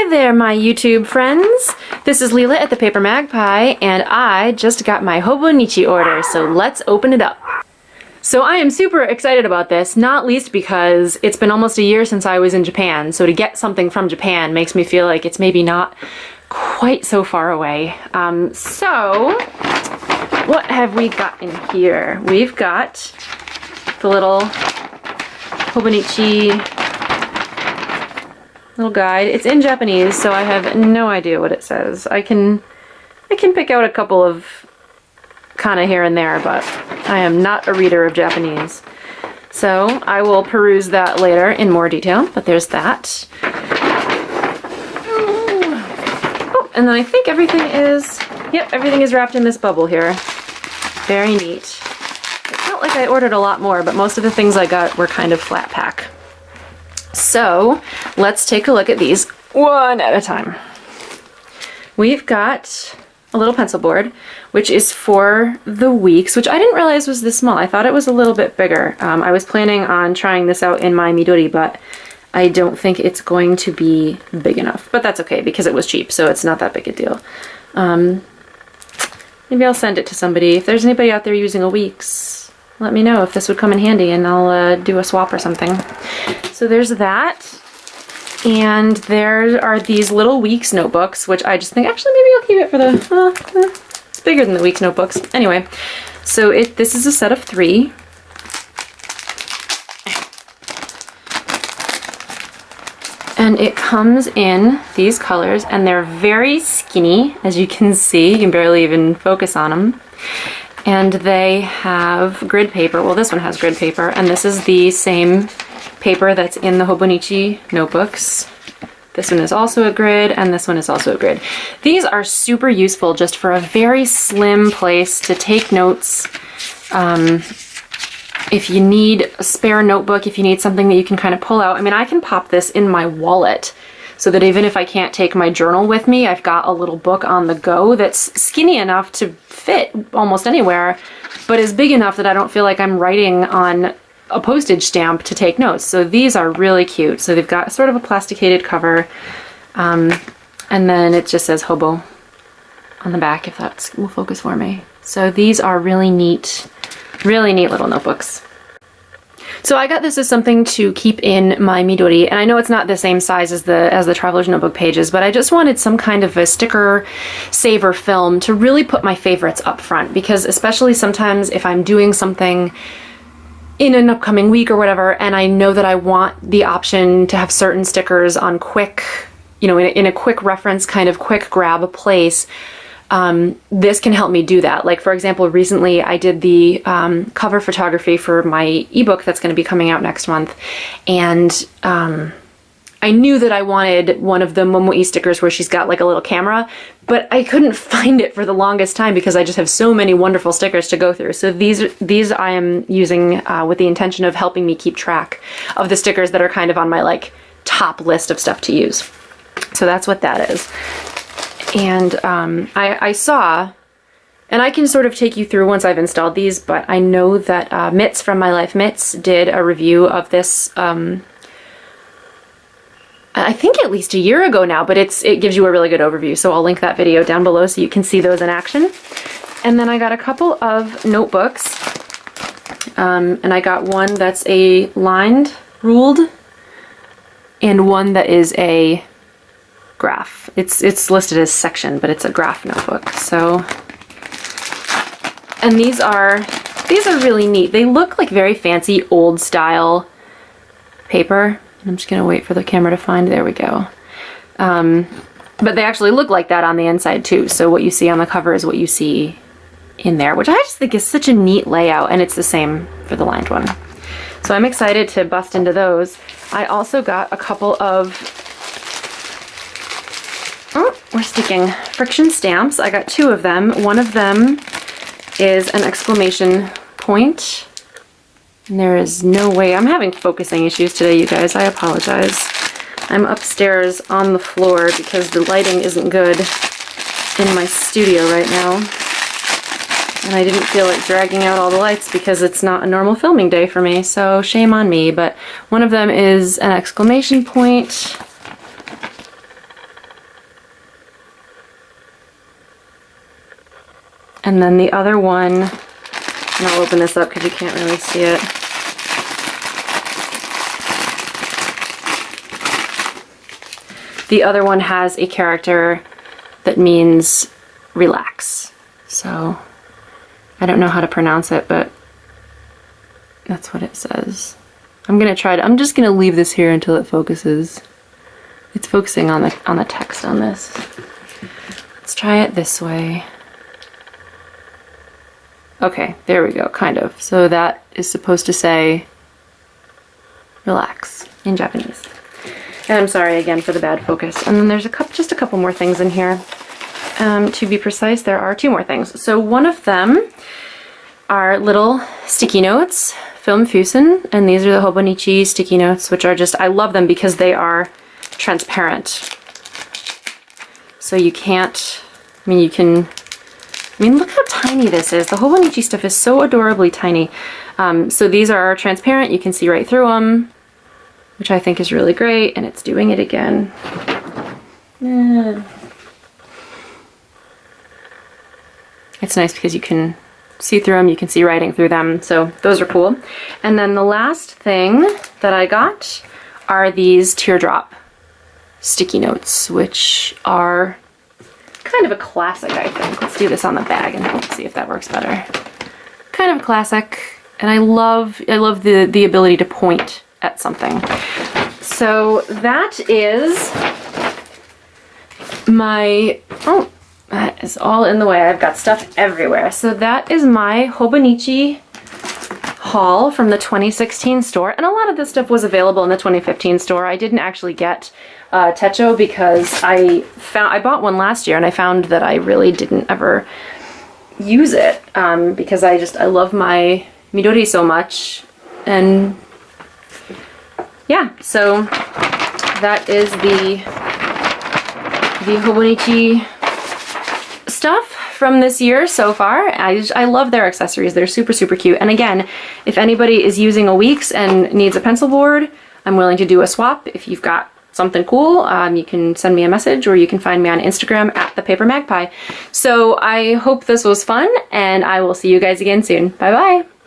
Hi there, my YouTube friends. This is Leela at the Paper Magpie, and I just got my Hobonichi order, so let's open it up. So I am super excited about this, not least because it's been almost a year since I was in Japan, so to get something from Japan makes me feel like it's maybe not quite so far away. So what have we got in here? We've got the little Hobonichi little guide. It's in Japanese, so I have no idea what it says. I can pick out a couple of kana here and there, but I am not a reader of Japanese. So I will peruse that later in more detail, but there's that. Oh, and then I think everything is wrapped in this bubble here. Very neat. It felt like I ordered a lot more, but most of the things I got were kind of flat pack. So let's take a look at these one at a time. We've got a little pencil board, which is for the weeks, which I didn't realize was this small. I thought it was a little bit bigger. I was planning on trying this out in my Midori, but I don't think it's going to be big enough. But that's okay because it was cheap, so it's not that big a deal. Maybe I'll send it to somebody. If there's anybody out there using a weeks, let me know if this would come in handy and I'll do a swap or something. So there's that. And there are these little Weeks notebooks, which I just think, actually maybe I'll keep it for the, it's bigger than the Weeks notebooks. Anyway, so this is a set of 3. And it comes in these colors, and they're very skinny, as you can see. You can barely even focus on them. And they have grid paper. Well, this one has grid paper, and this is the same paper that's in the Hobonichi notebooks. This one is also a grid, and this one is also a grid. These are super useful just for a very slim place to take notes. If you need a spare notebook, if you need something that you can kind of pull out. I mean, I can pop this in my wallet so that even if I can't take my journal with me, I've got a little book on the go that's skinny enough to fit almost anywhere, but is big enough that I don't feel like I'm writing on a postage stamp to take notes. So these are really cute. So they've got sort of a plasticated cover, and then it just says Hobo on the back, if that will focus for me. So these are really neat little notebooks. So I got this as something to keep in my Midori, and I know it's not the same size as the Traveler's Notebook pages, but I just wanted some kind of a sticker saver film to really put my favorites up front, because especially sometimes if I'm doing something in an upcoming week or whatever, and I know that I want the option to have certain stickers on quick, in a quick reference, kind of quick grab place, this can help me do that. Like, for example, recently I did the cover photography for my ebook that's going to be coming out next month, and I knew that I wanted one of the Momoi stickers where she's got like a little camera, but I couldn't find it for the longest time because I just have so many wonderful stickers to go through. So these I am using with the intention of helping me keep track of the stickers that are kind of on my like top list of stuff to use. So that's what that is. And I saw, and I can sort of take you through once I've installed these, but I know that Mitz from My Life Mitz did a review of this, I think at least a year ago now, but it gives you a really good overview, so I'll link that video down below so you can see those in action. And then I got a couple of notebooks, and I got one that's a lined, ruled, and one that is a graph. It's listed as section, but it's a graph notebook. So, and these are really neat. They look like very fancy old style paper. I'm just gonna wait for the camera to find. There we go. But they actually look like that on the inside too. So what you see on the cover is what you see in there, which I just think is such a neat layout, and it's the same for the lined one. So I'm excited to bust into those. I also got a couple of we're sticking friction stamps. I got 2 of them. One of them is an exclamation point. And there is no way. I'm having focusing issues today, you guys. I apologize. I'm upstairs on the floor because the lighting isn't good in my studio right now. And I didn't feel like dragging out all the lights because it's not a normal filming day for me, so shame on me. But one of them is an exclamation point. And then the other one, and I'll open this up because you can't really see it. The other one has a character that means relax. So I don't know how to pronounce it, but that's what it says. I'm just gonna leave this here until it focuses. It's focusing on the text on this. Let's try it this way. Okay, there we go, kind of. So that is supposed to say relax in Japanese. And I'm sorry again for the bad focus. And then there's just a couple more things in here. To be precise, there are 2 more things. So one of them are little sticky notes, film fusen, and these are the Hobonichi sticky notes, which are just, I love them because they are transparent. So you can't, look how tiny this is. The Hobonichi stuff is so adorably tiny. So these are transparent, you can see right through them, which I think is really great, and it's doing it again. It's nice because you can see through them, you can see writing through them, so those are cool. And then the last thing that I got are these teardrop sticky notes, which are kind of a classic, I think. Let's do this on the bag and see if that works better. Kind of a classic, and I love the ability to point at something. So that is my, oh, that is all in the way. I've got stuff everywhere. So that is my Hobonichi haul from the 2016 store. And a lot of this stuff was available in the 2015 store. I didn't actually get Techo because I bought one last year and I found that I really didn't ever use it because I love my Midori so much. And yeah, so that is the Hobonichi stuff from this year so far. I love their accessories. They're super, super cute. And again, if anybody is using a Weeks and needs a pencil board, I'm willing to do a swap. If you've got something cool, you can send me a message or you can find me on Instagram at @thepapermagpie. So I hope this was fun and I will see you guys again soon. Bye bye.